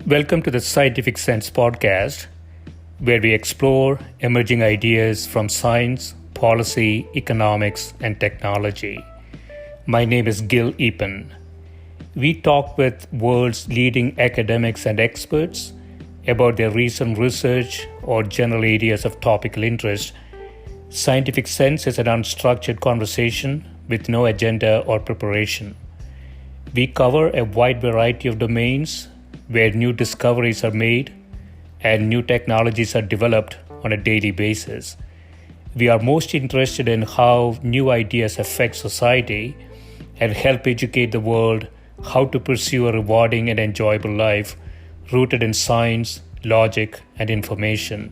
Welcome to the Scientific Sense podcast, where we explore emerging ideas from science, policy, economics, and technology. My name is Gil Eapen. We talk with world's leading academics and experts about their recent research or general areas of topical interest. Scientific Sense is an unstructured conversation with no agenda or preparation. We cover a wide variety of domains where new discoveries are made and new technologies are developed on a daily basis. We are most interested in how new ideas affect society and help educate the world how to pursue a rewarding and enjoyable life rooted in science, logic, and information.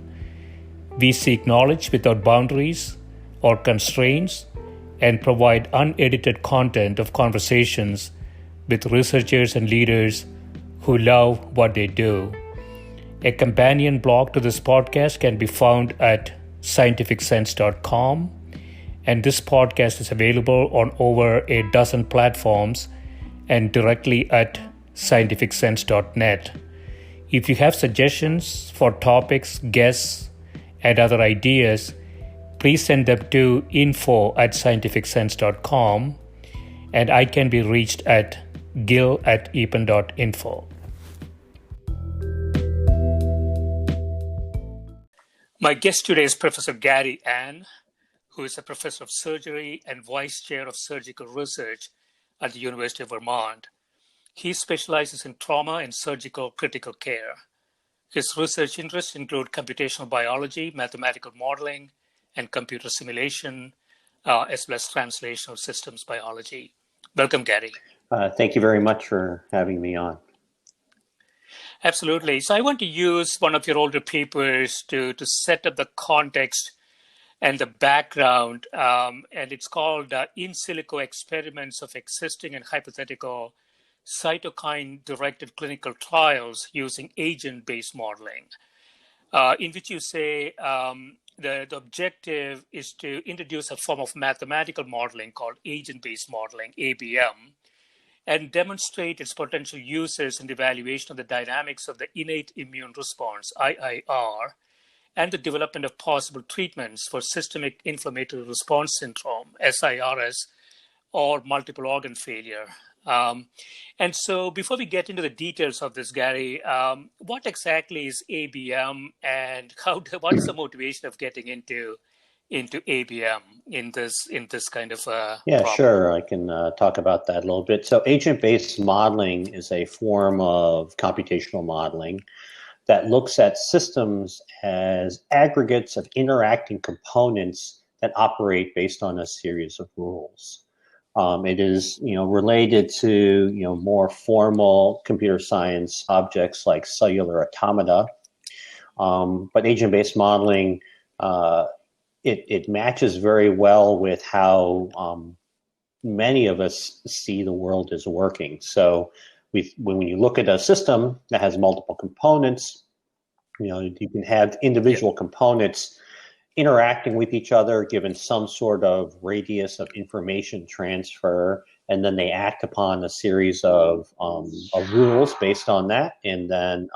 We seek knowledge without boundaries or constraints and provide unedited content of conversations with researchers and leaders who love what they do. A companion blog to this podcast can be found at scientificsense.com, and this podcast is available on over a dozen platforms and directly at scientificsense.net. If you have suggestions for topics, guests, and other ideas, please send them to info@scientificsense.com, and I can be reached at gil@eapen.info. My guest today is Professor Gary Ann, who is a professor of surgery and vice chair of surgical research at the University of Vermont. He specializes in trauma and surgical critical care. His research interests include computational biology, mathematical modeling, and computer simulation, as well as translational systems biology. Welcome, Gary. Thank you very much for having me on. Absolutely. So I want to use one of your older papers to set up the context and the background, and it's called In Silico Experiments of Existing and Hypothetical Cytokine-Directed Clinical Trials Using Agent-Based Modeling, in which you say the objective is to introduce a form of mathematical modeling called agent-based modeling, ABM, and demonstrate its potential uses in the evaluation of the dynamics of the innate immune response, IIR, and the development of possible treatments for systemic inflammatory response syndrome, SIRS, or multiple organ failure. And so before we get into the details of this, Gary, what exactly is ABM, and what's the motivation of getting into ABM in this kind of problem? Sure. I can talk about that a little bit. So agent-based modeling is a form of computational modeling that looks at systems as aggregates of interacting components that operate based on a series of rules. It is, related to, more formal computer science objects like cellular automata. But agent-based modeling, it matches very well with how many of us see the world as working. So when you look at a system that has multiple components, you can have individual components interacting with each other given some sort of radius of information transfer, and then they act upon a series of rules based on that, and then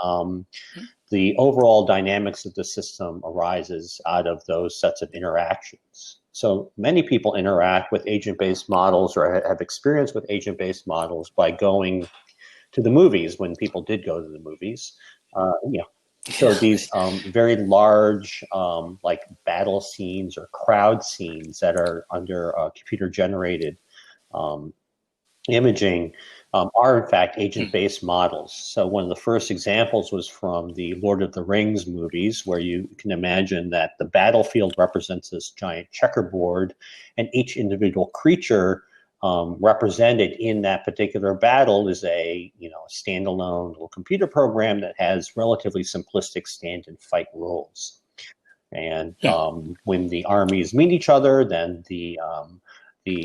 the overall dynamics of the system arises out of those sets of interactions. So many people interact with agent-based models or have experience with agent-based models by going to the movies when people did go to the movies. So these very large like battle scenes or crowd scenes that are under computer-generated imaging are in fact agent-based models. So one of the first examples was from the Lord of the Rings movies, where you can imagine that the battlefield represents this giant checkerboard, and each individual creature represented in that particular battle is a standalone little computer program that has relatively simplistic stand and fight rules. And when the armies meet each other, then the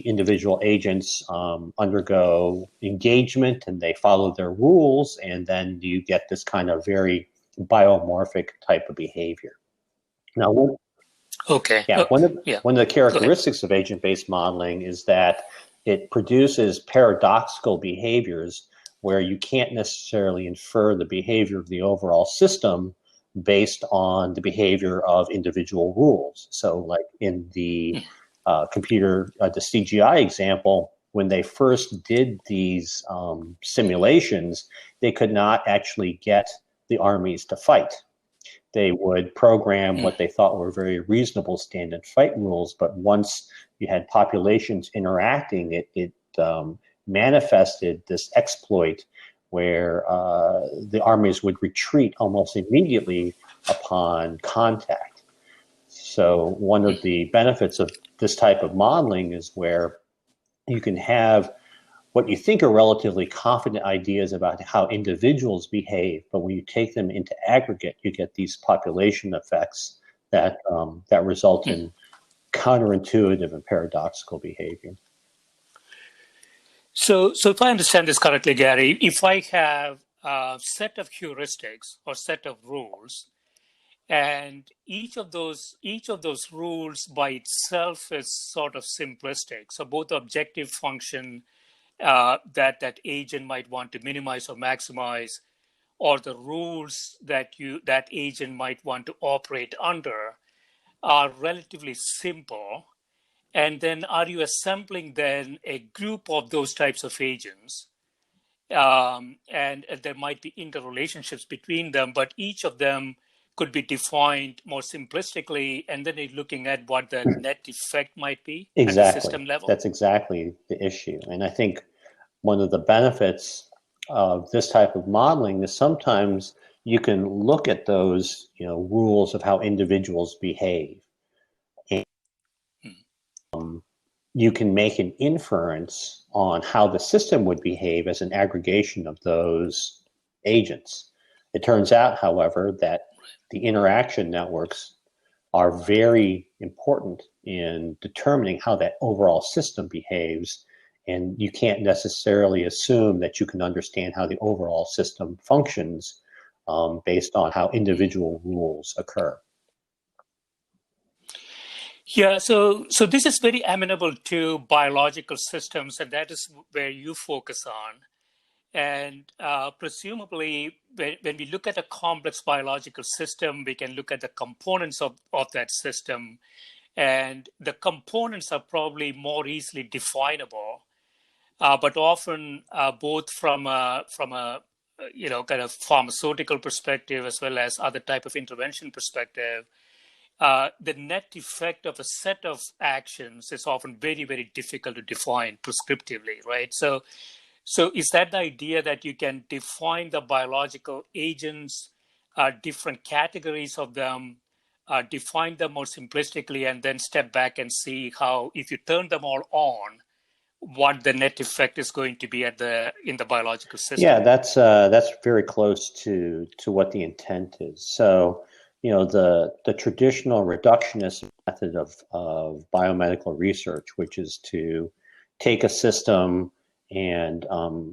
individual agents undergo engagement and they follow their rules, and then you get this kind of very biomorphic type of behavior. Now, one of the characteristics of agent-based modeling is that it produces paradoxical behaviors where you can't necessarily infer the behavior of the overall system based on the behavior of individual rules. So like in the the CGI example, when they first did these simulations, they could not actually get the armies to fight. They would program what they thought were very reasonable standard fight rules, but once you had populations interacting, it manifested this exploit where the armies would retreat almost immediately upon contact. So one of the benefits of this type of modeling is where you can have what you think are relatively confident ideas about how individuals behave, but when you take them into aggregate, you get these population effects that that result in counterintuitive and paradoxical behavior. So if I understand this correctly, Gary, if I have a set of heuristics or set of rules, and each of those rules by itself is sort of simplistic. So both the objective function that agent might want to minimize or maximize, or the rules that agent might want to operate under, are relatively simple. And then are you assembling then a group of those types of agents? And there might be interrelationships between them, but each of them could be defined more simplistically, and then you're looking at what the net effect might be at the system level. That's exactly the issue. And I think one of the benefits of this type of modeling is sometimes you can look at those, rules of how individuals behave. And you can make an inference on how the system would behave as an aggregation of those agents. It turns out, however, that the interaction networks are very important in determining how that overall system behaves, and you can't necessarily assume that you can understand how the overall system functions based on how individual rules occur. Yeah, so this is very amenable to biological systems, and that is where you focus on. And presumably, when we look at a complex biological system, we can look at the components of that system, and the components are probably more easily definable, but often both from a kind of pharmaceutical perspective as well as other type of intervention perspective. The net effect of a set of actions is often very, very difficult to define prescriptively, right? So is that the idea that you can define the biological agents, different categories of them, define them more simplistically, and then step back and see how, if you turn them all on, what the net effect is going to be in the biological system? Yeah, that's very close to what the intent is. So, the traditional reductionist method of biomedical research, which is to take a system and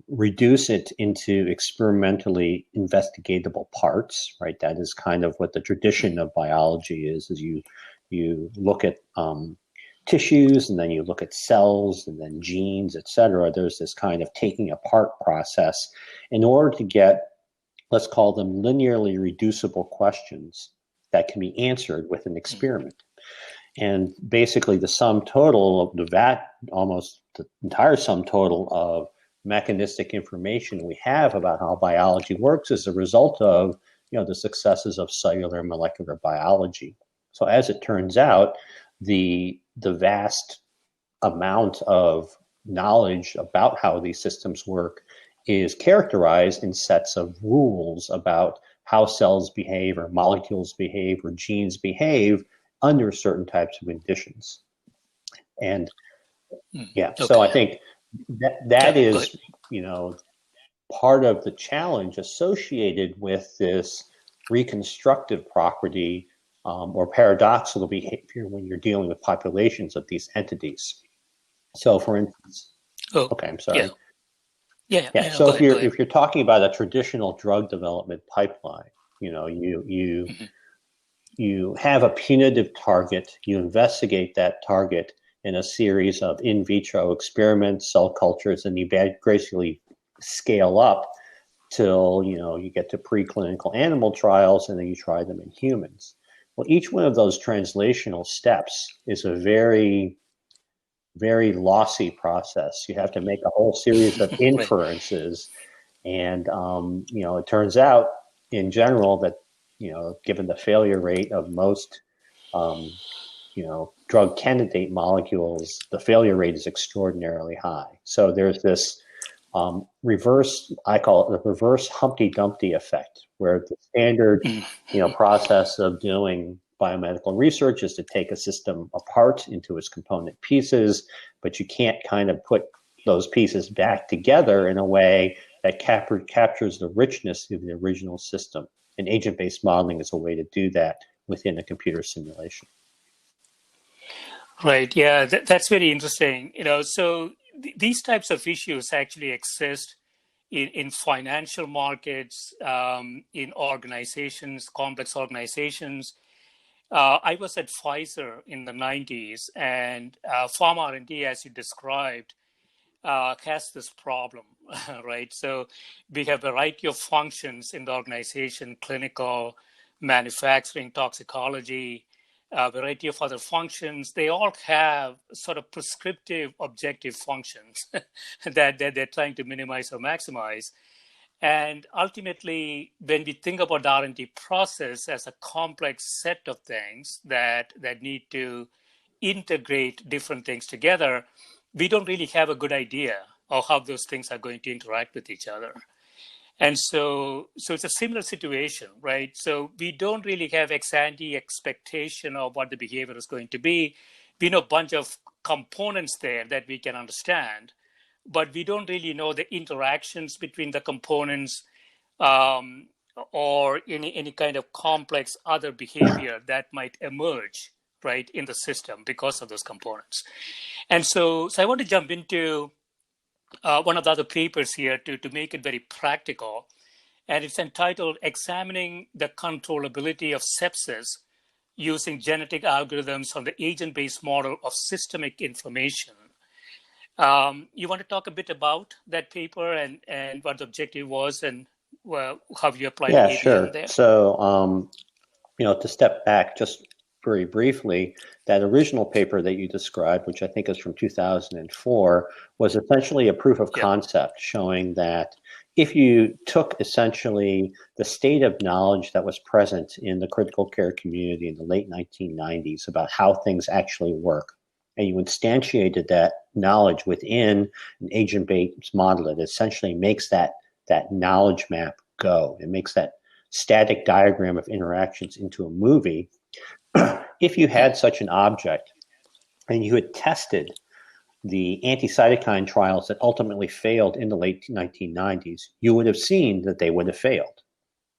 reduce it into experimentally investigatable parts, right? That is kind of what the tradition of biology is you look at tissues, and then you look at cells, and then genes, et cetera. There's this kind of taking apart process in order to get, let's call them linearly reducible questions that can be answered with an experiment. And basically the sum total of almost the entire sum total of mechanistic information we have about how biology works is a result of, the successes of cellular molecular biology. So as it turns out, the vast amount of knowledge about how these systems work is characterized in sets of rules about how cells behave or molecules behave or genes behave under certain types of conditions. And so I think that is, part of the challenge associated with this reconstructive property or paradoxical behavior when you're dealing with populations of these entities. So for instance, I'm sorry. Yeah. So if you're talking about a traditional drug development pipeline, you have a punitive target, you investigate that target in a series of in vitro experiments, cell cultures, and you basically scale up till, you get to preclinical animal trials, and then you try them in humans. Well, each one of those translational steps is a very, very lossy process. You have to make a whole series of inferences. And, it turns out in general that, given the failure rate of most, drug candidate molecules, the failure rate is extraordinarily high. So there's this reverse, I call it the reverse Humpty Dumpty effect, where the standard, process of doing biomedical research is to take a system apart into its component pieces, but you can't kind of put those pieces back together in a way that captures the richness of the original system. And agent-based modeling is a way to do that within a computer simulation. Right. Yeah, that's very interesting. So these types of issues actually exist in financial markets, in organizations, complex organizations. I was at Pfizer in the 90s, and pharma R&D, as you described, has this problem, right? So we have a variety of functions in the organization: clinical, manufacturing, toxicology, a variety of other functions. They all have sort of prescriptive objective functions that they're trying to minimize or maximize. And ultimately, when we think about the R&D process as a complex set of things that need to integrate different things together, we don't really have a good idea of how those things are going to interact with each other. And so it's a similar situation, right? So we don't really have ex-ante expectation of what the behavior is going to be. We know a bunch of components there that we can understand, but we don't really know the interactions between the components, or any kind of complex other behavior that might emerge, right, in the system because of those components. And so I want to jump into one of the other papers here to make it very practical. And it's entitled "Examining the Controllability of Sepsis Using Genetic Algorithms on the Agent-Based Model of Systemic Inflammation." You want to talk a bit about that paper and what the objective was, and how you applied ABM there? So, to step back just very briefly, that original paper that you described, which I think is from 2004, was essentially a proof of concept showing that if you took essentially the state of knowledge that was present in the critical care community in the late 1990s about how things actually work, and you instantiated that knowledge within an agent-based model, it essentially makes that knowledge map go. It makes that static diagram of interactions into a movie. If you had such an object and you had tested the anti-cytokine trials that ultimately failed in the late 1990s, you would have seen that they would have failed,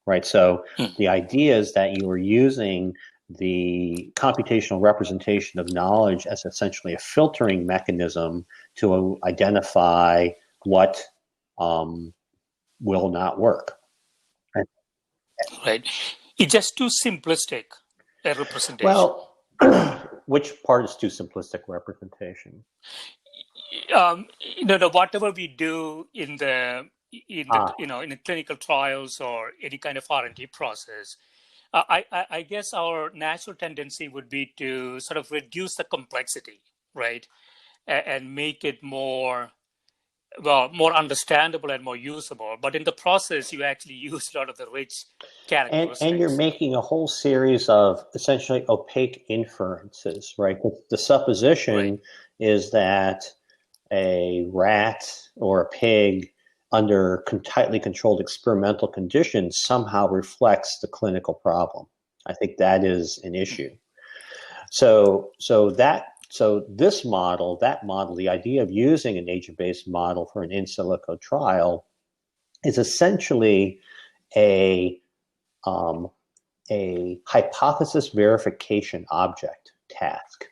right? So the idea is that you were using the computational representation of knowledge as essentially a filtering mechanism to identify what will not work. Right. It's just too simplistic a representation. Well, which part is too simplistic representation? Whatever we do in the clinical trials or any kind of R&D process, I guess our natural tendency would be to sort of reduce the complexity, right, and make it more understandable and more usable. But in the process, you actually use a lot of the rich characteristics. And you're making a whole series of essentially opaque inferences, right? The supposition is that a rat or a pig under tightly controlled experimental conditions somehow reflects the clinical problem. I think that is an issue. So this model, the idea of using an agent-based model for an in silico trial is essentially a hypothesis verification object task,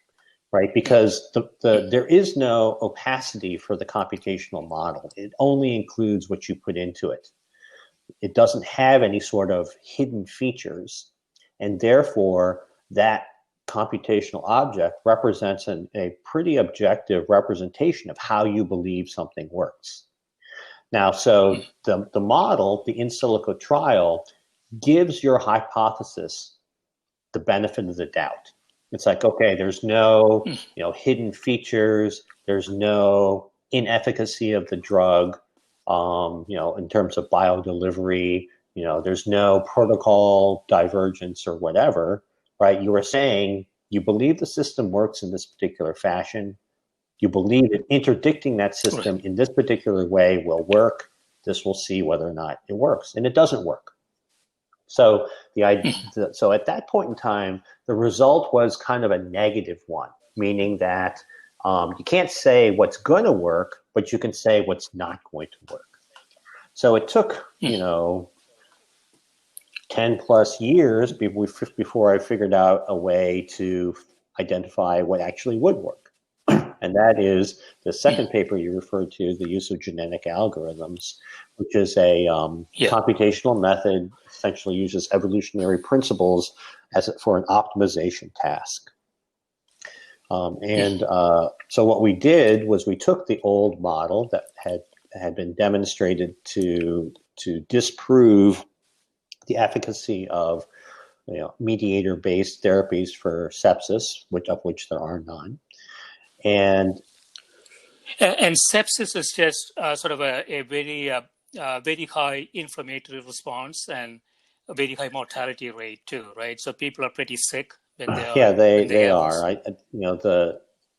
right? Because there is no opacity for the computational model. It only includes what you put into it. It doesn't have any sort of hidden features, and therefore that computational object represents a pretty objective representation of how you believe something works. Now, so the model, the in silico trial, gives your hypothesis the benefit of the doubt. It's like, okay, there's no hidden features, there's no inefficacy of the drug, in terms of biodelivery, there's no protocol divergence or whatever, right? You were saying you believe the system works in this particular fashion. You believe that interdicting that system in this particular way will work. This will see whether or not it works, and it doesn't work. So so at that point in time, the result was kind of a negative one, meaning that you can't say what's going to work, but you can say what's not going to work. So it took 10 plus years before I figured out a way to identify what actually would work. And that is the second paper you referred to, the use of genetic algorithms, which is a computational method, essentially uses evolutionary principles for an optimization task. So what we did was we took the old model that had been demonstrated to disprove the efficacy of mediator-based therapies for sepsis, of which there are none. And sepsis is just sort of a very very high inflammatory response and a very high mortality rate too, right? So people are pretty sick when they are. They are.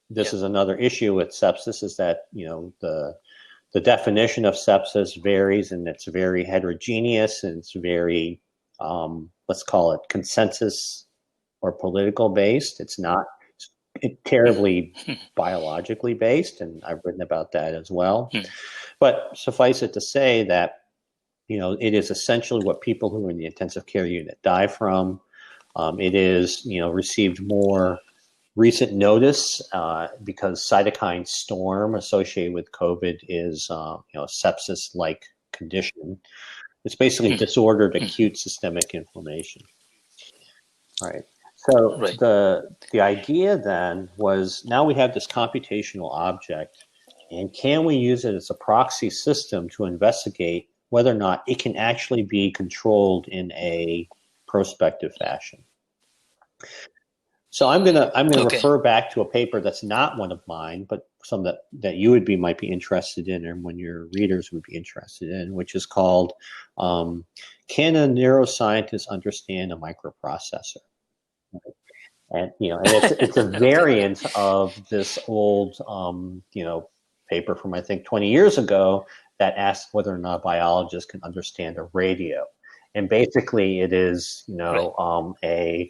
This is another issue with sepsis, is that the definition of sepsis varies, and it's very heterogeneous, and it's very let's call it consensus or political based. It's not terribly biologically based, and I've written about that as well. But suffice it to say that it is essentially what people who are in the intensive care unit die from. It is received more recent notice because cytokine storm associated with COVID is sepsis-like condition. It's basically disordered acute systemic inflammation. All right. So the idea then was, now we have this computational object, and can we use it as a proxy system to investigate whether or not it can actually be controlled in a prospective fashion? So I'm gonna refer back to a paper that's not one of mine, but some that you might be interested in, and when your readers would be interested in, which is called "Can a Neuroscientist Understand a Microprocessor?" And it's a variant of this old paper from, I think, 20 years ago that asked whether or not biologists can understand a radio. And basically it is a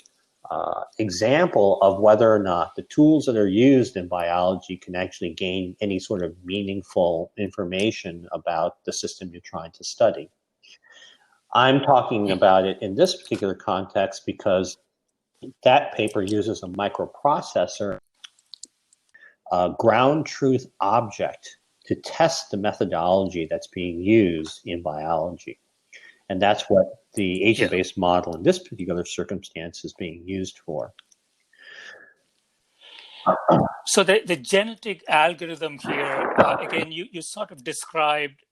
example of whether or not the tools that are used in biology can actually gain any sort of meaningful information about the system you're trying to study. I'm talking about it in this particular context because that paper uses a microprocessor, a ground truth object, to test the methodology that's being used in biology. And that's what the agent-based model in this particular circumstance is being used for. So the genetic algorithm here, again, you sort of described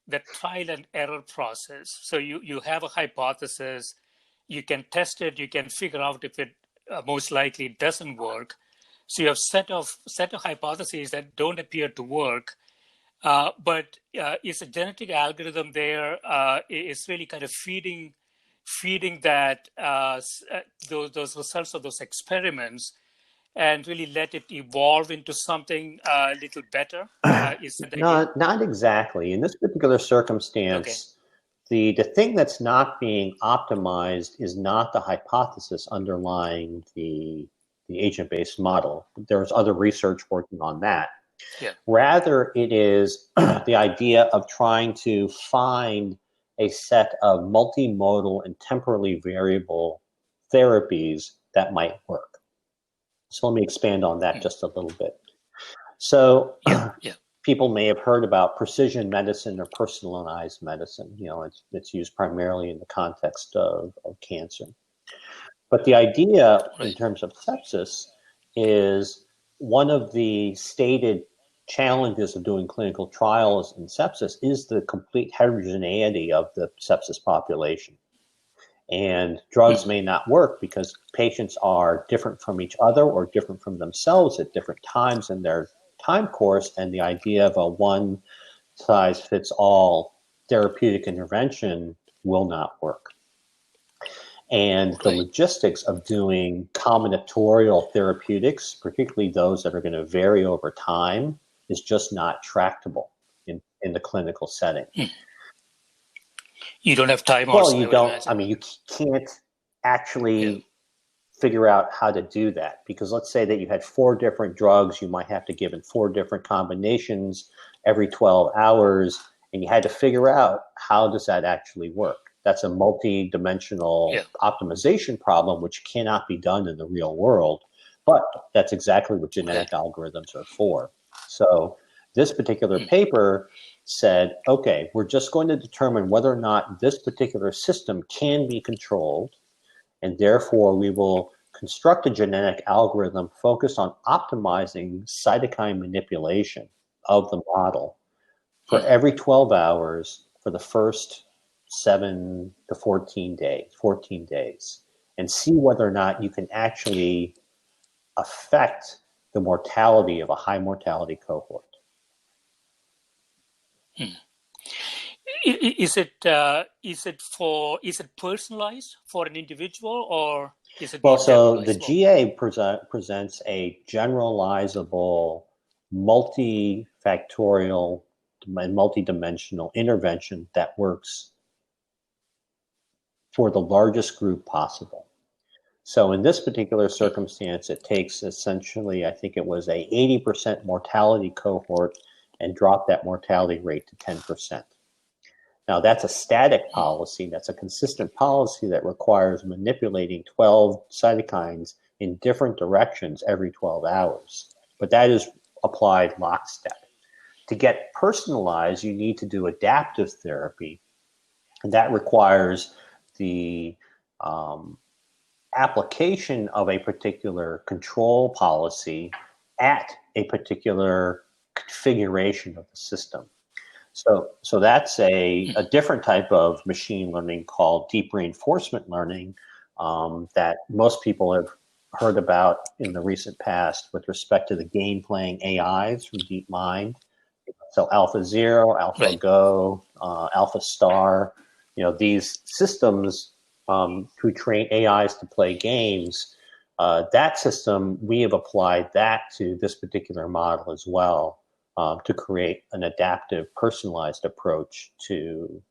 the trial and error process. So you have a hypothesis, you can test it, you can figure out if it most likely doesn't work. So you have set of hypotheses that don't appear to work, but is a genetic algorithm there is really kind of feeding that those results of those experiments and really let it evolve into something a little better? Not exactly. In this particular circumstance, the thing that's not being optimized is not the hypothesis underlying the agent-based model. There's other research working on that. Rather, it is the idea of trying to find a set of multimodal and temporally variable therapies that might work. So let me expand on that just a little bit. So people may have heard about precision medicine or personalized medicine. It's used primarily in the context of cancer. But the idea in terms of sepsis is one of the stated challenges of doing clinical trials in sepsis is the complete heterogeneity of the sepsis population. And drugs may not work because patients are different from each other or different from themselves at different times in their time course, and the idea of a one-size-fits-all therapeutic intervention will not work. And the logistics of doing combinatorial therapeutics, particularly those that are going to vary over time, is just not tractable in the clinical setting. You don't have time also. Well, you don't. I mean, you can't actually figure out how to do that, because let's say that you had 4 different drugs you might have to give in 4 different combinations every 12 hours, and you had to figure out how does that actually work. That's a multi-dimensional optimization problem which cannot be done in the real world, but that's exactly what genetic algorithms are for. So this particular paper said, okay, we're just going to determine whether or not this particular system can be controlled, and therefore we will construct a genetic algorithm focused on optimizing cytokine manipulation of the model for every 12 hours for the first 7 to 14 days, and see whether or not you can actually affect the mortality of a high mortality cohort. Is it personalized for an individual, or is it well? So the GA presents a generalizable, multifactorial, and multidimensional intervention that works for the largest group possible. So in this particular circumstance, it takes essentially, I think it was a 80% mortality cohort and drop that mortality rate to 10%. Now that's a static policy. That's a consistent policy that requires manipulating 12 cytokines in different directions every 12 hours. But that is applied lockstep. To get personalized, you need to do adaptive therapy, and that requires the application of a particular control policy at a particular configuration of the system. So that's a different type of machine learning called deep reinforcement learning that most people have heard about in the recent past with respect to the game-playing AIs from DeepMind. So AlphaZero, AlphaGo, AlphaStar, these systems who train AIs to play games, that system, we have applied that to this particular model as well, to create an adaptive, personalized approach to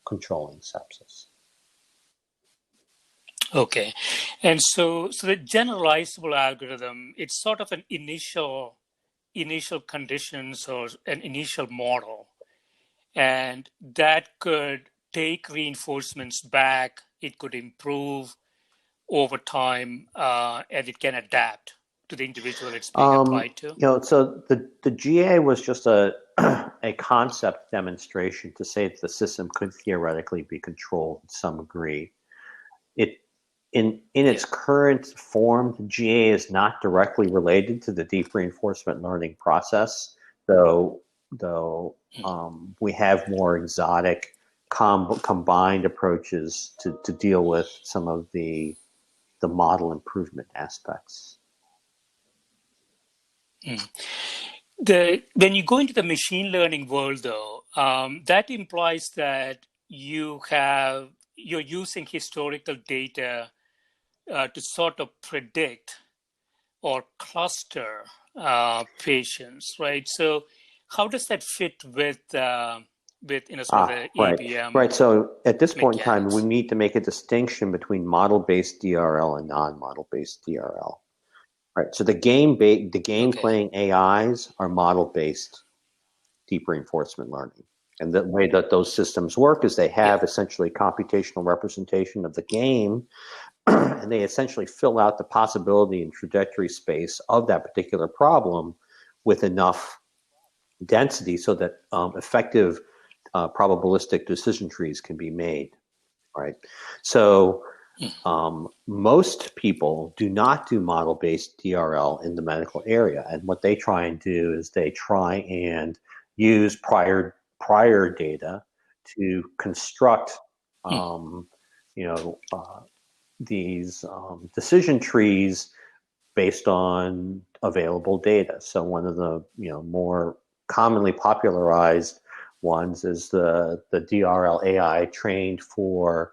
controlling sepsis. Okay, and so the generalizable algorithm, it's sort of an initial conditions or an initial model, and that could take reinforcements back. It could improve over time, and it can adapt to the individual it's being applied to. So the GA was just a concept demonstration to say that the system could theoretically be controlled to some degree. In its current form, the GA is not directly related to the deep reinforcement learning process, though we have more exotic combined approaches to deal with some of the model improvement aspects. When you go into the machine learning world, though, that implies that you're using historical data to sort of predict or cluster patients, right? So how does that fit with sort of the ABM? Right. So at this point in time, mechanics? we need to make a distinction between model-based DRL and non-model-based DRL. Right. So the game playing AIs are model-based deep reinforcement learning. And the way that those systems work is they have essentially computational representation of the game, and they essentially fill out the possibility and trajectory space of that particular problem with enough density so that effective probabilistic decision trees can be made. Right. So Most people do not do model-based DRL in the medical area, and what they try and do is they try and use prior data to construct, these decision trees based on available data. So one of the more commonly popularized ones is the DRL AI trained for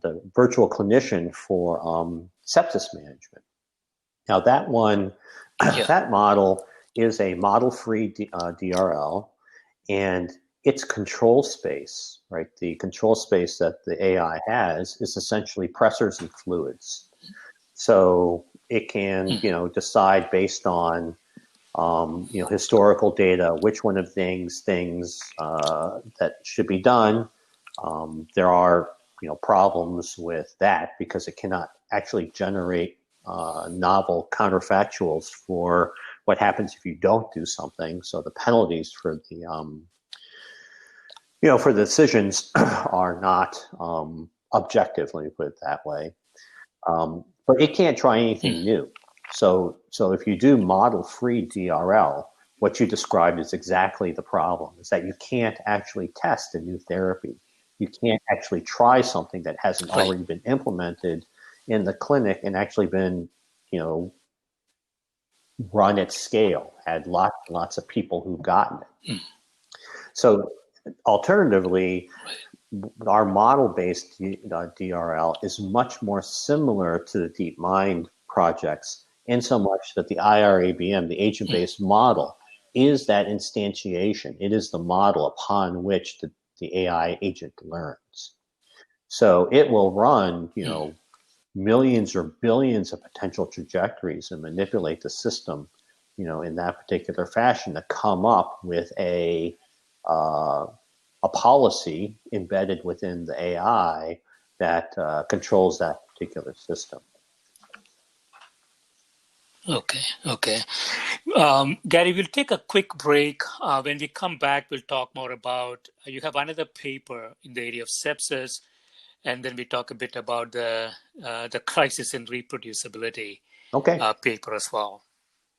the virtual clinician for sepsis management. Now that one, that model is a model-free DRL, and its control space, right? The control space that the AI has is essentially pressors and fluids. So it can, decide based on, historical data, which one of things that should be done. There are, problems with that because it cannot actually generate novel counterfactuals for what happens if you don't do something. So the penalties for the, for the decisions are not objective, let me put it that way. But it can't try anything new. So if you do model-free DRL, what you described is exactly the problem, is that you can't actually test a new therapy. You can't actually try something that hasn't already been implemented in the clinic and actually been, run at scale, had lots of people who've gotten it. So alternatively, our model-based DRL is much more similar to the DeepMind projects in so much that the IRABM, the agent-based model, is that instantiation. It is the model upon which the AI agent learns. So it will run, millions or billions of potential trajectories and manipulate the system, in that particular fashion to come up with a policy embedded within the AI that controls that particular system. Okay. Gary, we'll take a quick break. When we come back, we'll talk more about, you have another paper in the area of sepsis, and then we talk a bit about the crisis in reproducibility paper as well.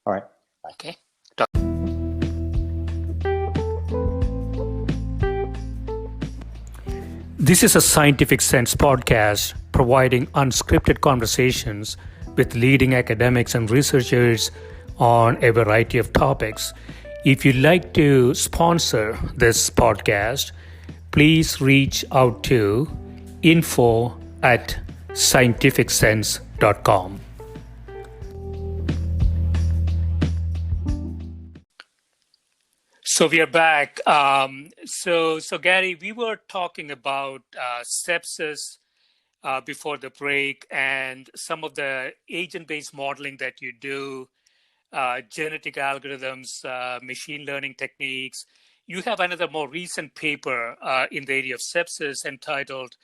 All right. Okay. This is a Scientific Sense podcast providing unscripted conversations with leading academics and researchers on a variety of topics. If you'd like to sponsor this podcast, please reach out to info@scientificsense.com. So we are back. So Gary, we were talking about sepsis before the break and some of the agent-based modeling that you do, genetic algorithms, machine learning techniques. You have another more recent paper in the area of sepsis entitled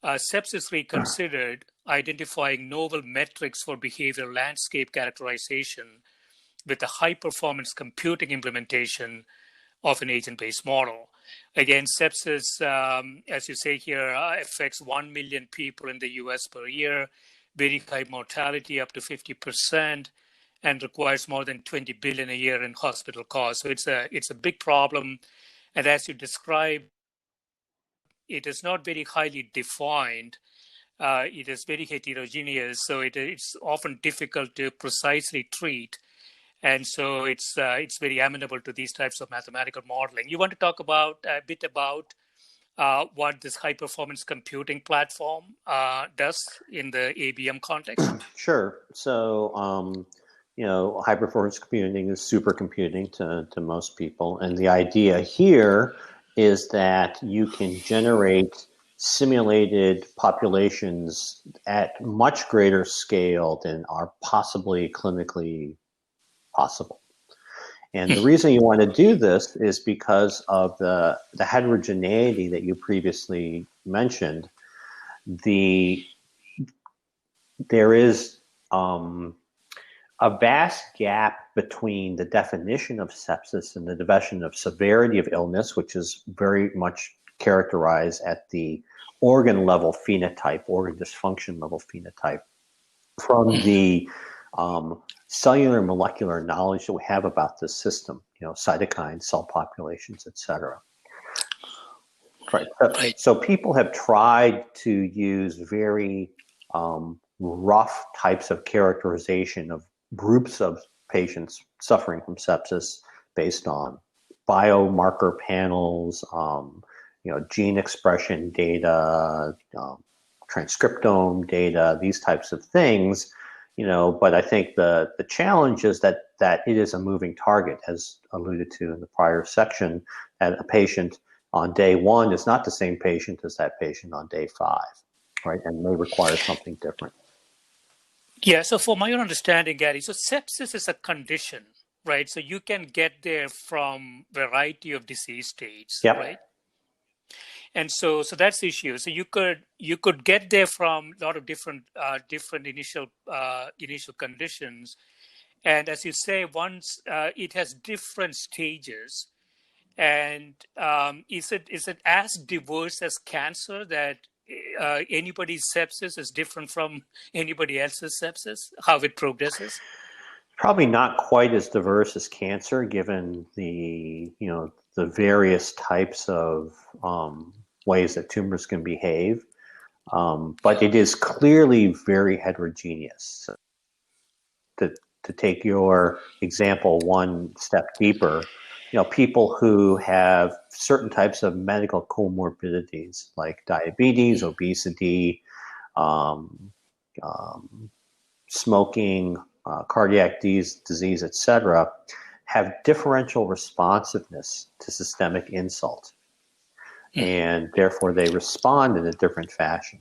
Sepsis Reconsidered, Identifying Novel Metrics for Behavioral Landscape Characterization with a High-Performance Computing Implementation of an agent-based model. Again, sepsis, as you say here, affects 1 million people in the US per year, very high mortality, up to 50%, and requires more than $20 billion a year in hospital costs. So it's a big problem. And as you described, it is not very highly defined. It is very heterogeneous, so it's often difficult to precisely treat. And so it's very amenable to these types of mathematical modeling. You want to talk about a bit about what this high-performance computing platform does in the ABM context? Sure. So, high-performance computing is supercomputing to most people. And the idea here is that you can generate simulated populations at much greater scale than are possibly clinically possible. And the reason you want to do this is because of the heterogeneity that you previously mentioned. There is a vast gap between the definition of sepsis and the definition of severity of illness, which is very much characterize at the organ level phenotype, organ dysfunction level phenotype, from the cellular molecular knowledge that we have about this system, cytokines, cell populations, etc. Right. So people have tried to use very rough types of characterization of groups of patients suffering from sepsis based on biomarker panels, gene expression data, transcriptome data, these types of things. But I think the challenge is that it is a moving target, as alluded to in the prior section, that a patient on day 1 is not the same patient as that patient on day 5, right? And may require something different. Yeah, so for my own understanding, Gary, so sepsis is a condition, right? So you can get there from variety of disease states, Yep. right? And so that's the issue. So you could get there from a lot of different initial conditions, and as you say, once it has different stages. And is it as diverse as cancer, that anybody's sepsis is different from anybody else's sepsis, how it progresses? Probably not quite as diverse as cancer, given the various types of ways that tumors can behave, but it is clearly very heterogeneous. To take your example one step deeper, people who have certain types of medical comorbidities like diabetes, obesity, smoking, cardiac disease, etc., have differential responsiveness to systemic insult, and therefore they respond in a different fashion.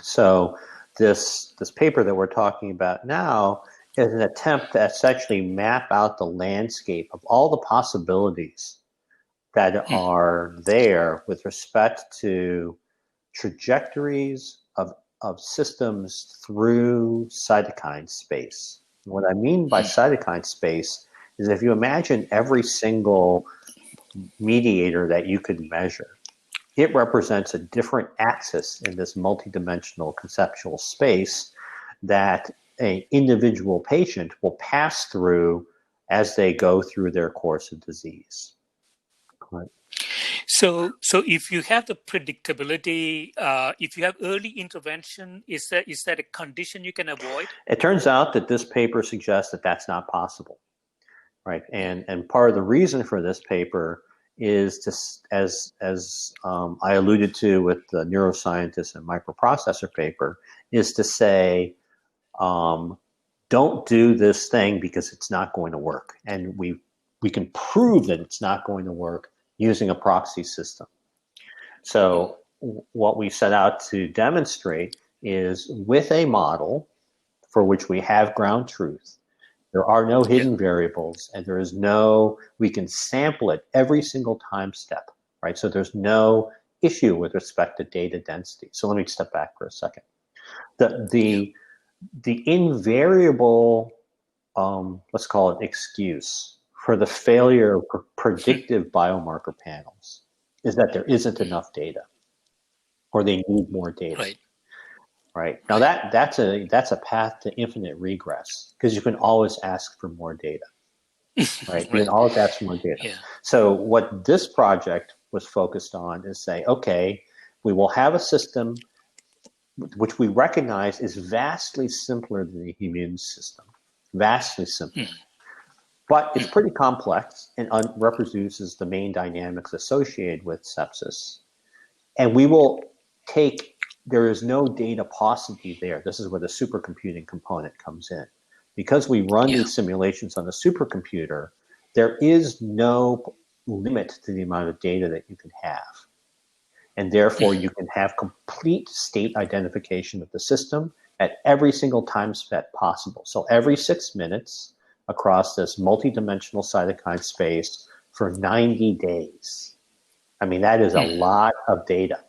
So this paper that we're talking about now is an attempt to essentially map out the landscape of all the possibilities that are there with respect to trajectories of systems through cytokine space. And what I mean by cytokine space is, if you imagine every single mediator that you could measure, it represents a different axis in this multidimensional conceptual space that an individual patient will pass through as they go through their course of disease. Right. So if you have the predictability, if you have early intervention, is that a condition you can avoid? It turns out that this paper suggests that that's not possible, right? And part of the reason for this paper is to, as I alluded to with the neuroscientist and microprocessor paper, is to say, don't do this thing because it's not going to work. And we can prove that it's not going to work using a proxy system. So what we set out to demonstrate is, with a model for which we have ground truth, there are no hidden variables, and there is we can sample it every single time step, right? So there's no issue with respect to data density. So let me step back for a second. The invariable, let's call it excuse, for the failure of predictive biomarker panels is that there isn't enough data, or they need more data. Right. Now that's a path to infinite regress, because you can always ask for more data. Right. You can always ask for more data. Yeah. So what this project was focused on is say, okay, we will have a system which we recognize is vastly simpler than the immune system, vastly simpler. But it's pretty complex and reproduces the main dynamics associated with sepsis. And we will there is no data paucity there. This is where the supercomputing component comes in. Because we run these simulations on a supercomputer, there is no limit to the amount of data that you can have. And therefore, you can have complete state identification of the system at every single time step possible. So every 6 minutes, across this multidimensional cytokine space for 90 days. I mean, that is a lot of data.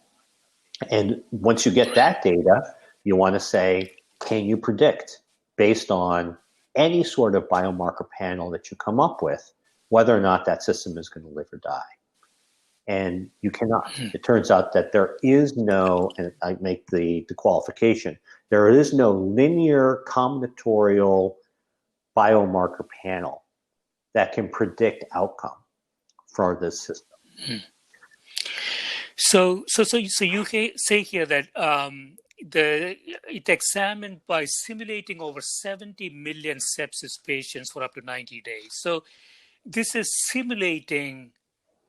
And once you get that data, you want to say, can you predict, based on any sort of biomarker panel that you come up with, whether or not that system is going to live or die? And you cannot. It turns out that there is no, and I make the qualification, there is no linear combinatorial biomarker panel that can predict outcome for this system. So you say here that it examined by simulating over 70 million sepsis patients for up to 90 days. So this is simulating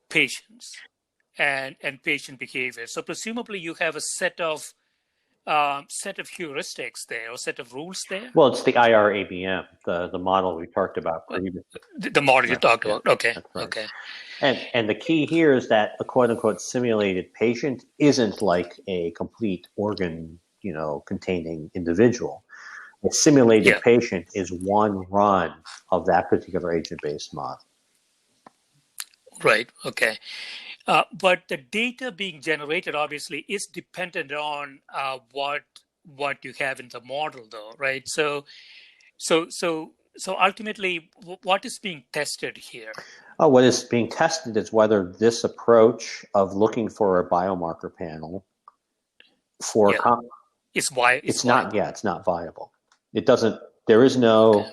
patients and patient behavior. So presumably you have a set of heuristics there, or set of rules there. Well, it's the IRABM, the model we talked about previously. The model you talked about. Okay. Right. Okay. And the key here is that a quote unquote simulated patient isn't like a complete organ, containing individual. A simulated patient is one run of that particular agent-based model. Right. Okay. But the data being generated obviously is dependent on what you have in the model, though, right? So ultimately, what is being tested here? What is being tested is whether this approach of looking for a biomarker panel for it's not viable. It doesn't. There is no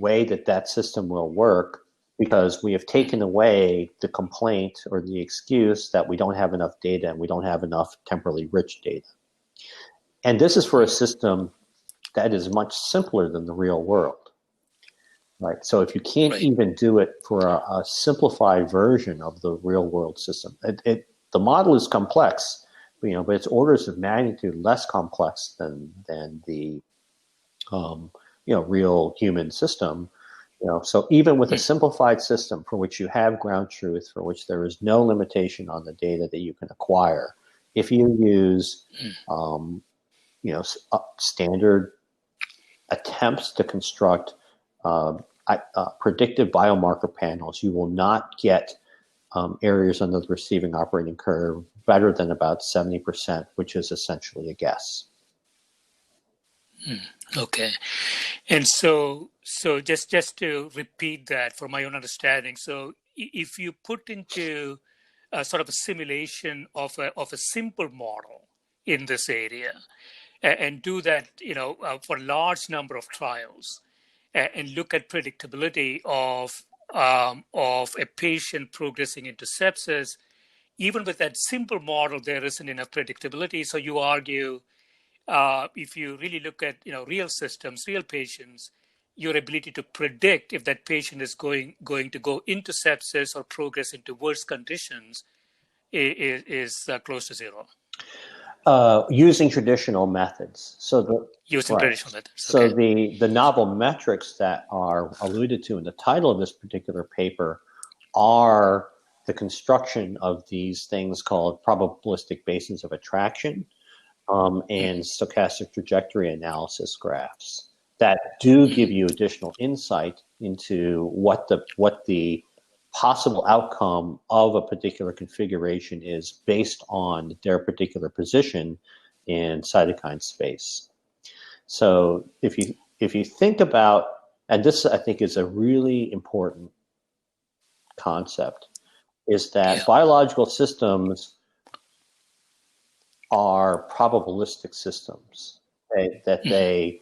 way that system will work, because we have taken away the complaint or the excuse that we don't have enough data and we don't have enough temporally rich data. And this is for a system that is much simpler than the real world. Right. So if you can't even do it for a simplified version of the real world system, the model is complex, but it's orders of magnitude less complex than the real human system. So even with a simplified system for which you have ground truth, for which there is no limitation on the data that you can acquire, if you use standard attempts to construct predictive biomarker panels, you will not get areas under the receiving operating curve better than about 70%, which is essentially a guess. Okay. And so just to repeat that for my own understanding, so if you put into sort of a simulation of a simple model in this area, and do that, for a large number of trials, and look at predictability of a patient progressing into sepsis, even with that simple model, there isn't enough predictability. So you argue, if you really look at real systems, real patients, your ability to predict if that patient is going to go into sepsis or progress into worse conditions is close to zero. Using traditional methods. Traditional methods. So the novel metrics that are alluded to in the title of this particular paper are the construction of these things called probabilistic basins of attraction and stochastic trajectory analysis graphs that do give you additional insight into what the possible outcome of a particular configuration is based on their particular position in cytokine space. So if you think about, and this I think is a really important concept, is that biological systems are probabilistic systems, that they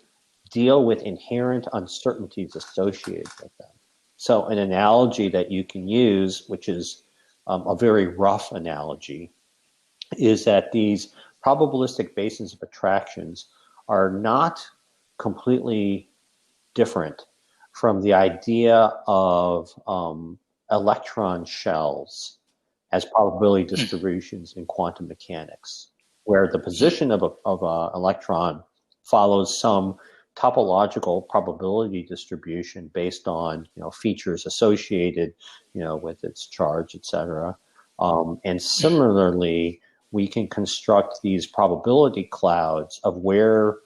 deal with inherent uncertainties associated with them. So an analogy that you can use, which is a very rough analogy, is that these probabilistic basins of attractions are not completely different from the idea of electron shells as probability distributions in quantum mechanics, where the position of an electron follows some topological probability distribution based on features associated with its charge, etc. And similarly, we can construct these probability clouds of where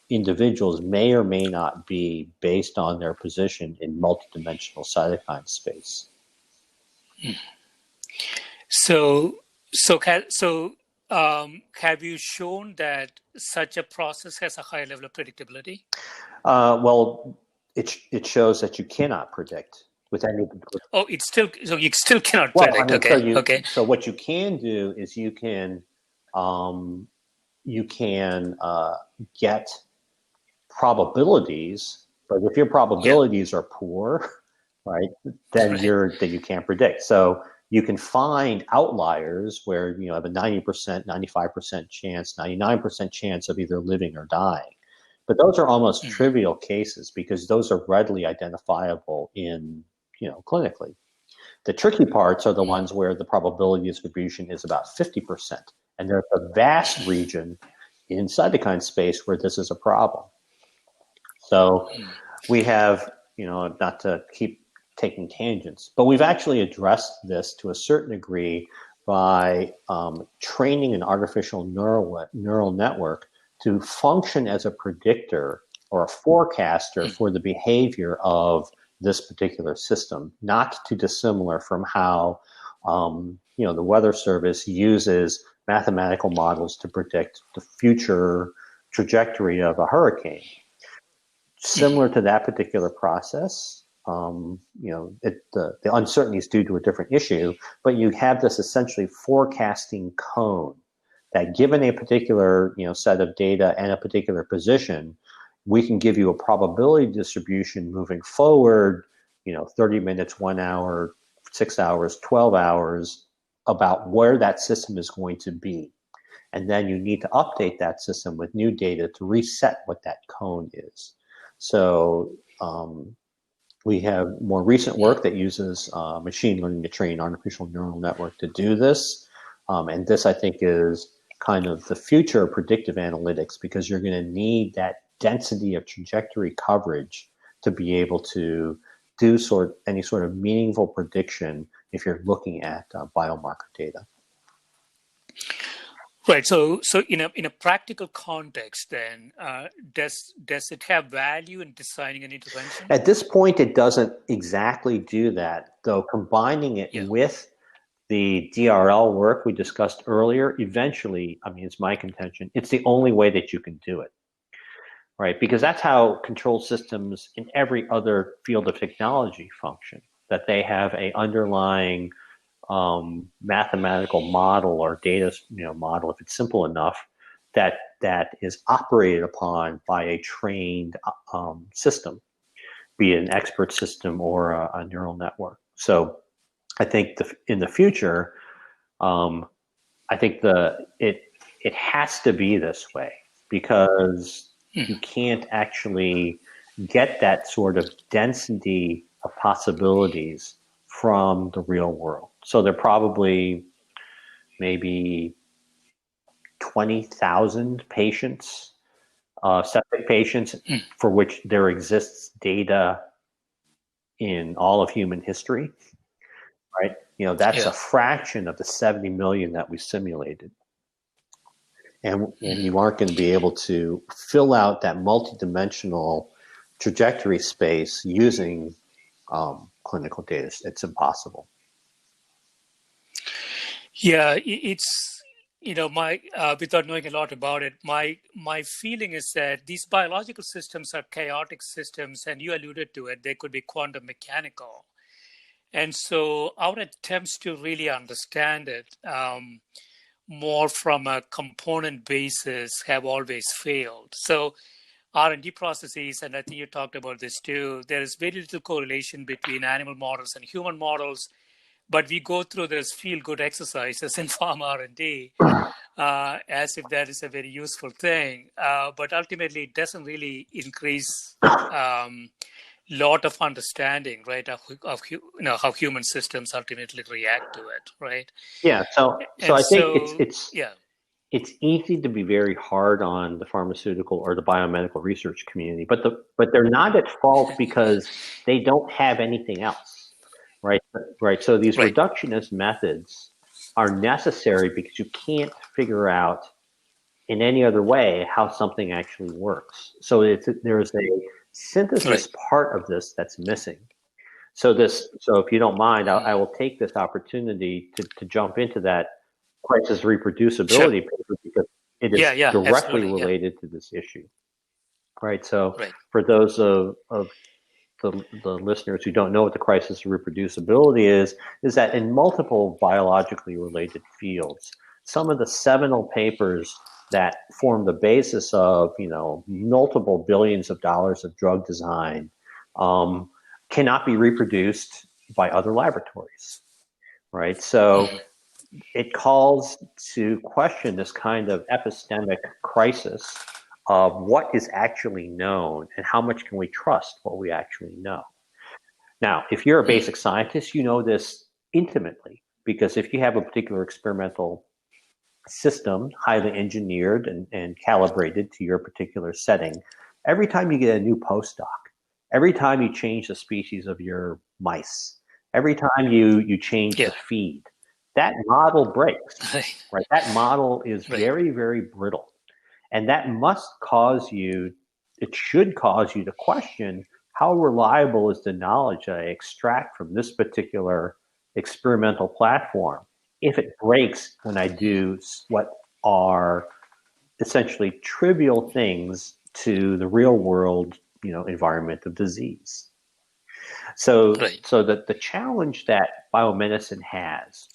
individuals may or may not be based on their position in multidimensional cytokine space. So have you shown that such a process has a high level of predictability? Well, it shows that you cannot predict with any. Oh, it's still, so you still cannot Well, predict. I mean, Okay. so what you can do is you can get probabilities, but if your probabilities are poor, right, then you can't predict. So you can find outliers where you have a 90%, 95% chance, 99% chance of either living or dying. But those are almost trivial cases because those are readily identifiable clinically. The tricky parts are the ones where the probability distribution is about 50%. And there's a vast region in cytokine space where this is a problem. So we have, not to keep taking tangents, but we've actually addressed this to a certain degree by training an artificial neural network to function as a predictor or a forecaster for the behavior of this particular system, not too dissimilar from how the Weather Service uses mathematical models to predict the future trajectory of a hurricane. Similar to that particular process, the uncertainty is due to a different issue, but you have this essentially forecasting cone that, given a particular set of data and a particular position, we can give you a probability distribution moving forward, 30 minutes, 1 hour, 6 hours, 12 hours, about where that system is going to be. And then you need to update that system with new data to reset what that cone is. So we have more recent work that uses machine learning to train artificial neural network to do this. And this, I think, is kind of the future of predictive analytics, because you're going to need that density of trajectory coverage to be able to do any sort of meaningful prediction if you're looking at biomarker data. Right. So in a practical context, then does it have value in designing an intervention? At this point, it doesn't exactly do that, though. Combining it with the DRL work we discussed earlier, eventually, it's my contention, it's the only way that you can do it, right? Because that's how control systems in every other field of technology function, that they have a underlying mathematical model or data model, if it's simple enough, that is operated upon by a trained system, be it an expert system or a neural network. So I think in the future, I think it has to be this way, because you can't actually get that sort of density of possibilities from the real world. So there are probably maybe 20,000 patients, septic patients, for which there exists data in all of human history, right? That's a fraction of the 70 million that we simulated. And you aren't going to be able to fill out that multidimensional trajectory space using clinical data. It's impossible. Yeah, it's, without knowing a lot about it, my feeling is that these biological systems are chaotic systems, and you alluded to it, they could be quantum mechanical. And so our attempts to really understand it more from a component basis have always failed. So R&D processes, and I think you talked about this too, there is very little correlation between animal models and human models, but we go through this feel-good exercises in pharma R&D as if that is a very useful thing. But ultimately, it doesn't really increase lot of understanding, right, of how human systems ultimately react to it, right? Yeah. So I think it's easy to be very hard on the pharmaceutical or the biomedical research community, but they're not at fault because they don't have anything else, right? Right. So these reductionist methods are necessary because you can't figure out in any other way how something actually works. So there's a synthesis part of this that's missing. So if you don't mind, I will take this opportunity to jump into that Crisis of Reproducibility paper, because it is directly related to this issue. Right. So for those of the listeners who don't know what the crisis of reproducibility is that in multiple biologically related fields, some of the seminal papers that form the basis of, multiple billions of dollars of drug design cannot be reproduced by other laboratories, right? So it calls to question this kind of epistemic crisis of what is actually known and how much can we trust what we actually know. Now, if you're a basic scientist, you know this intimately, because if you have a particular experimental system, highly engineered and calibrated to your particular setting, every time you get a new postdoc, every time you change the species of your mice, every time you change the feed, that model breaks, right? That model is very, very brittle. And that must cause you, it should cause you to question how reliable is the knowledge I extract from this particular experimental platform if it breaks when I do what are essentially trivial things to the real world, environment of disease. So that the challenge that biomedicine has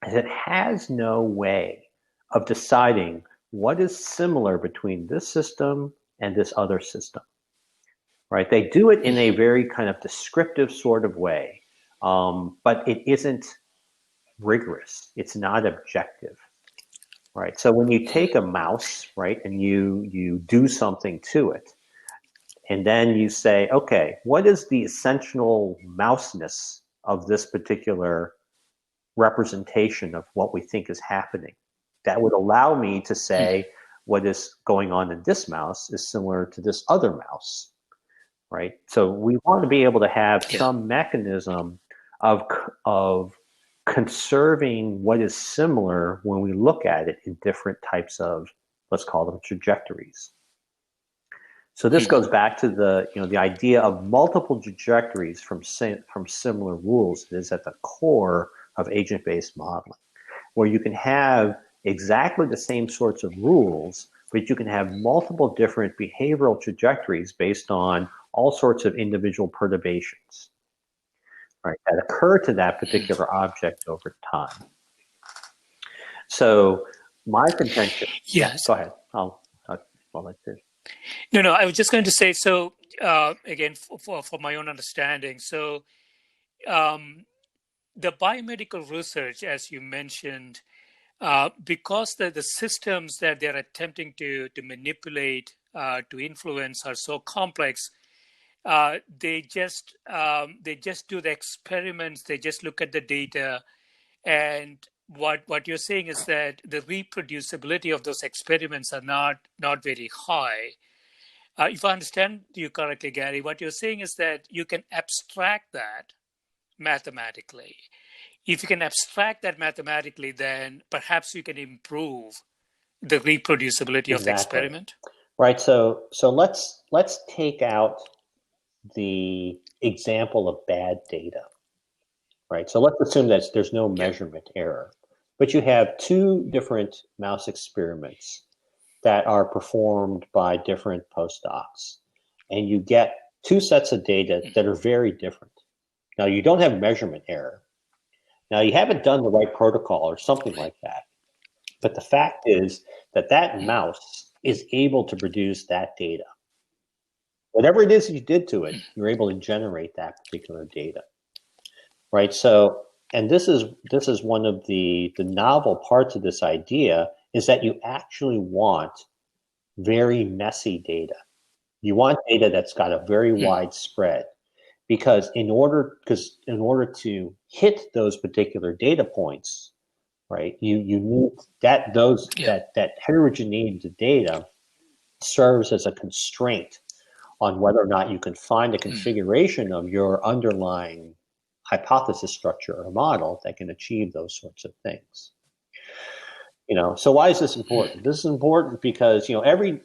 is it has no way of deciding what is similar between this system and this other system, right? They do it in a very kind of descriptive sort of way, but it isn't rigorous. It's not objective, right? So when you take a mouse, right, and you do something to it, and then you say, okay, what is the essential mouseness of this particular representation of what we think is happening? That would allow me to say what is going on in this mouse is similar to this other mouse, right? So we want to be able to have some mechanism of conserving what is similar when we look at it in different types of, let's call them trajectories. So this goes back to the idea of multiple trajectories from similar rules that is at the core of agent-based modeling, where you can have exactly the same sorts of rules, but you can have multiple different behavioral trajectories based on all sorts of individual perturbations, right, that occur to that particular object over time. So my contention. Yes. Go ahead. I'll let you. No, I was just going to say, so again, for my own understanding, so the biomedical research, as you mentioned, because the systems that they're attempting to manipulate, to influence are so complex, they just do the experiments, they just look at the data, and what you're saying is that the reproducibility of those experiments are not very high. If I understand you correctly, Gary, what you're saying is that you can abstract that mathematically. If you can abstract that mathematically, then perhaps you can improve the reproducibility of the experiment. Right. So let's take out the example of bad data. Right. So let's assume that there's no measurement error, but you have two different mouse experiments that are performed by different postdocs, and you get two sets of data that are very different. Now, you don't have measurement error. Now, you haven't done the right protocol or something like that, but the fact is that mouse is able to produce that data. Whatever it is you did to it, you're able to generate that particular data, right? So, and this is one of the novel parts of this idea, is that you actually want very messy data. You want data that's got a very wide spread, because in order to hit those particular data points, right, you need that heterogeneity of data serves as a constraint on whether or not you can find a configuration of your underlying hypothesis structure or model that can achieve those sorts of things. So why is this important? This is important because every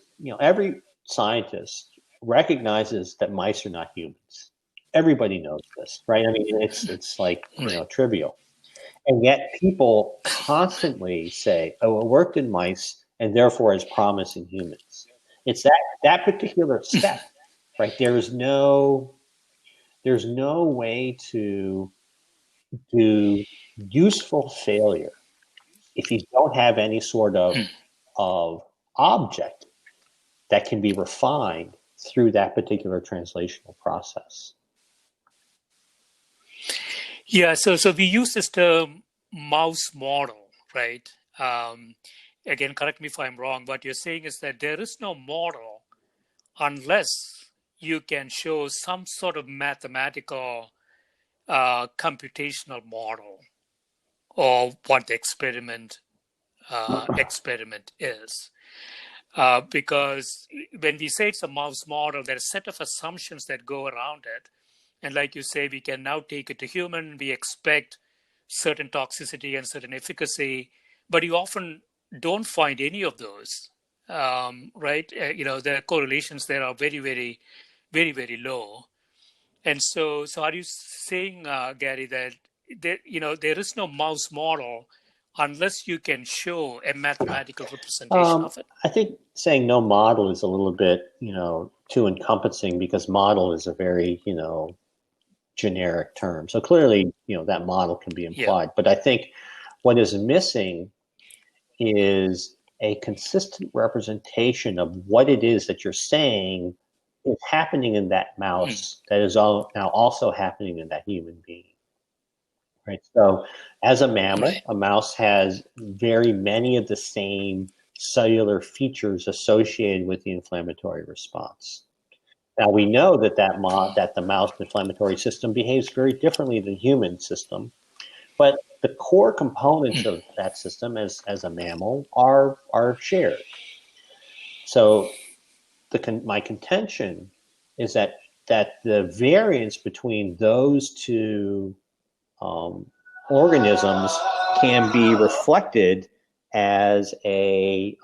scientist recognizes that mice are not humans. Everybody knows this, right? I mean, it's like trivial, and yet people constantly say, "Oh, it worked in mice, and therefore has promise in humans." It's that particular step, right? There is no there's no way to do useful failure if you don't have any sort of object that can be refined through that particular translational process. Yeah, so we use this term mouse model, right? Again, correct me if I'm wrong. What you're saying is that there is no model unless you can show some sort of mathematical computational model of what the experiment is. Because when we say it's a mouse model, there's a set of assumptions that go around it. And like you say, we can now take it to human. We expect certain toxicity and certain efficacy, but you often don't find any of those, right? The correlations there are very, very, very, very low. And so are you saying, Gary, that there is no mouse model unless you can show a mathematical representation of it? I think saying no model is a little bit, too encompassing, because model is a very, generic term. So clearly, that model can be implied. Yeah. But I think what is missing is a consistent representation of what it is that you're saying is happening in that mouse that is now also happening in that human being. Right. So as a mammal, a mouse has very many of the same cellular features associated with the inflammatory response. Now we know that the mouse inflammatory system behaves very differently than the human system, but the core components of that system as a mammal are shared. So my contention is that the variance between those two organisms can be reflected as in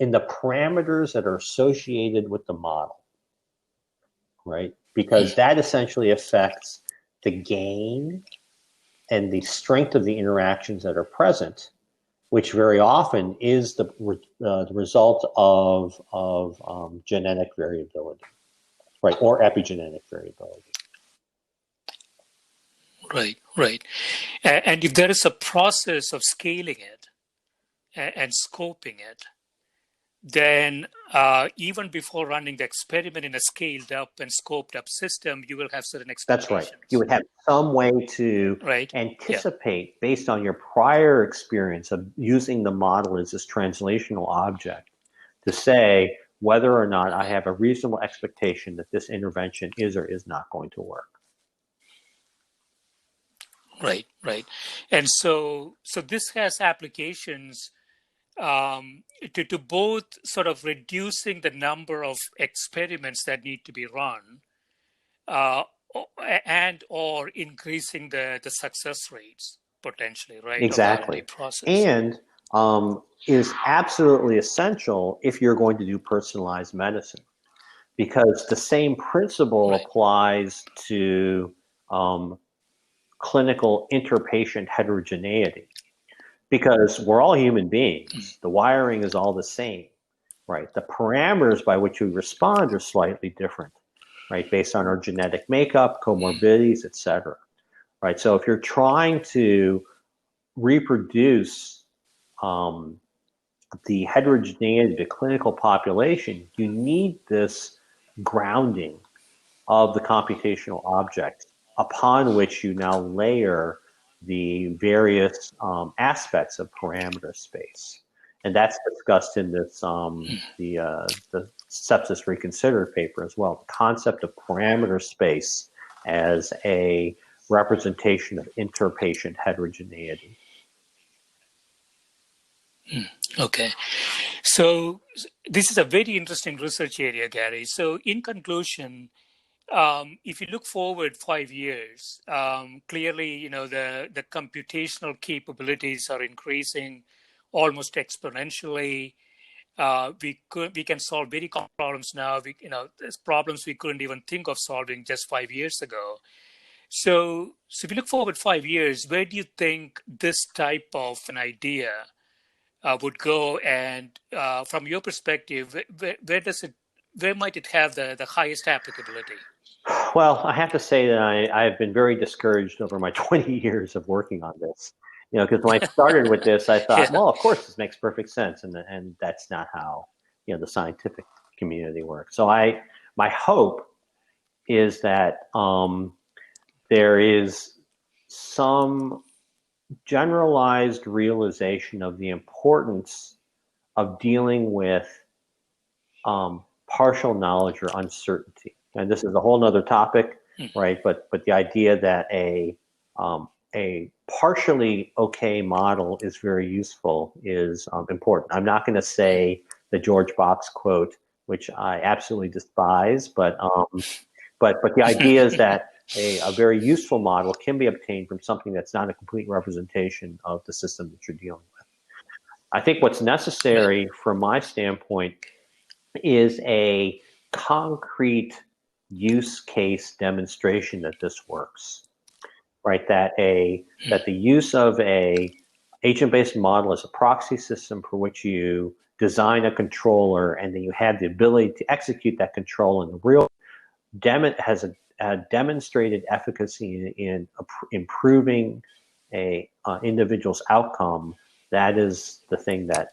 the parameters that are associated with the model, right? Because that essentially affects the gain and the strength of the interactions that are present, which very often is the result of genetic variability, right, or epigenetic variability. Right. And if there is a process of scaling it and scoping it, then even before running the experiment in a scaled up and scoped up system, you will have certain expectations. That's right. You would have some way to anticipate, based on your prior experience of using the model as this translational object, to say whether or not I have a reasonable expectation that this intervention is or is not going to work. Right. And so this has applications to both sort of reducing the number of experiments that need to be run and or increasing the success rates potentially, right? Exactly. And is absolutely essential if you're going to do personalized medicine, because the same principle applies to clinical interpatient heterogeneity, because we're all human beings. The wiring is all the same, right? The parameters by which we respond are slightly different, right? Based on our genetic makeup, comorbidities, et cetera, right? So if you're trying to reproduce the heterogeneity of the clinical population, you need this grounding of the computational object upon which you now layer the various aspects of parameter space. And that's discussed in this the Sepsis Reconsidered paper as well. The concept of parameter space as a representation of interpatient heterogeneity. Okay. So this is a very interesting research area, Gary. So in conclusion, if you look forward 5 years, clearly, the computational capabilities are increasing almost exponentially. We can solve very complex problems now. There's problems we couldn't even think of solving just 5 years ago. So if you look forward 5 years, where do you think this type of an idea would go? And from your perspective, where might it have the highest applicability? Well, I have to say that I have been very discouraged over my 20 years of working on this. Because when I started with this, I thought, Yeah. well, of course, this makes perfect sense, and that's not how the scientific community works. So my hope is that there is some generalized realization of the importance of dealing with partial knowledge or uncertainty. And this is a whole nother topic, right? But the idea that a partially okay model is very useful is important. I'm not going to say the George Box quote, which I absolutely despise, but the idea is that a very useful model can be obtained from something that's not a complete representation of the system that you're dealing with. I think what's necessary from my standpoint is a concrete use case demonstration that this works, right? That the use of a agent-based model as a proxy system for which you design a controller and then you have the ability to execute that control in the real has a demonstrated efficacy in improving a individual's outcome. That is the thing that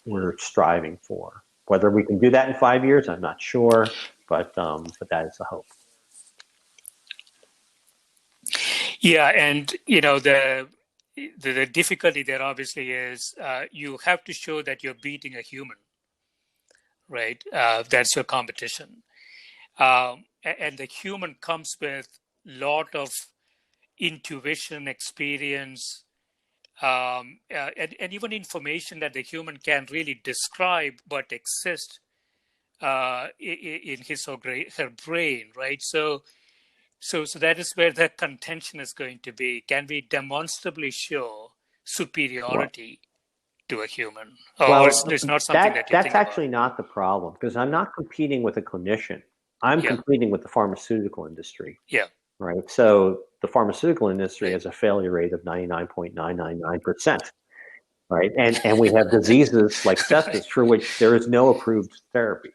we're striving for. Whether we can do that in 5 years, I'm not sure, but that is the hope. Yeah, and the difficulty there obviously is you have to show that you're beating a human, right? That's your competition. And the human comes with a lot of intuition, experience, and even information that the human can really describe but exist in his or her brain, right? So that is where the contention is going to be. Can we demonstrably show superiority to a human? Or it's not something that you that's think actually about? not the problem, because I'm not competing with a clinician. I'm competing with the pharmaceutical industry. Yeah. Right. So the pharmaceutical industry has a failure rate of 99.999%. Right. And we have diseases like sepsis for which there is no approved therapy.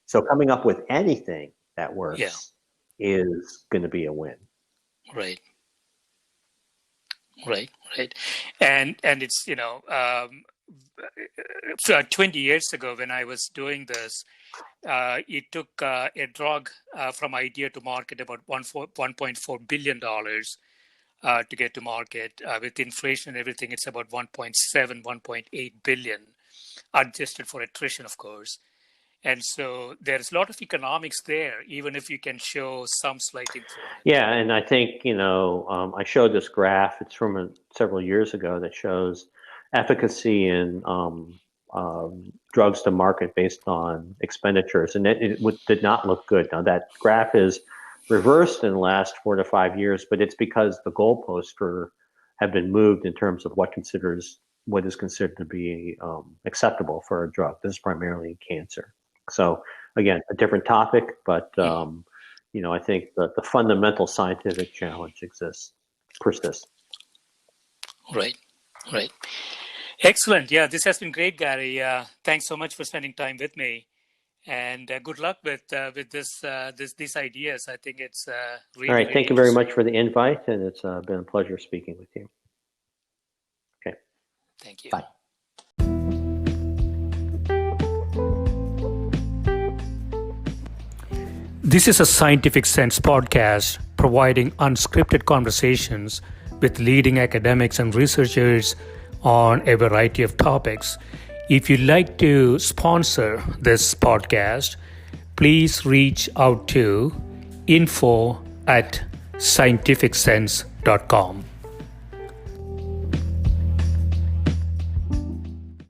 So coming up with anything that works is going to be a win. Right. And it's, 20 years ago when I was doing this, it took a drug from idea to market about $1.4 billion to get to market. With inflation and everything, it's about 1.7, 1.8 billion, adjusted for attrition, of course. And so there's a lot of economics there, even if you can show some slight improvement. Yeah, and I think, I showed this graph. It's from several years ago that shows efficacy in drugs to market based on expenditures, and it did not look good. Now that graph is reversed in the last 4 to 5 years, but it's because the goalposts have been moved in terms of what is considered to be acceptable for a drug. This is primarily in cancer. So again, a different topic, but I think that the fundamental scientific challenge persists. Right. Excellent. Yeah, this has been great, Gary. Thanks so much for spending time with me, and good luck with these ideas. I think it's really. All right. Thank you very much for the invite, and it's been a pleasure speaking with you. Okay. Thank you. Bye. This is a Scientific Sense podcast providing unscripted conversations with leading academics and researchers on a variety of topics. If you'd like to sponsor this podcast, please reach out to info@scientificsense.com.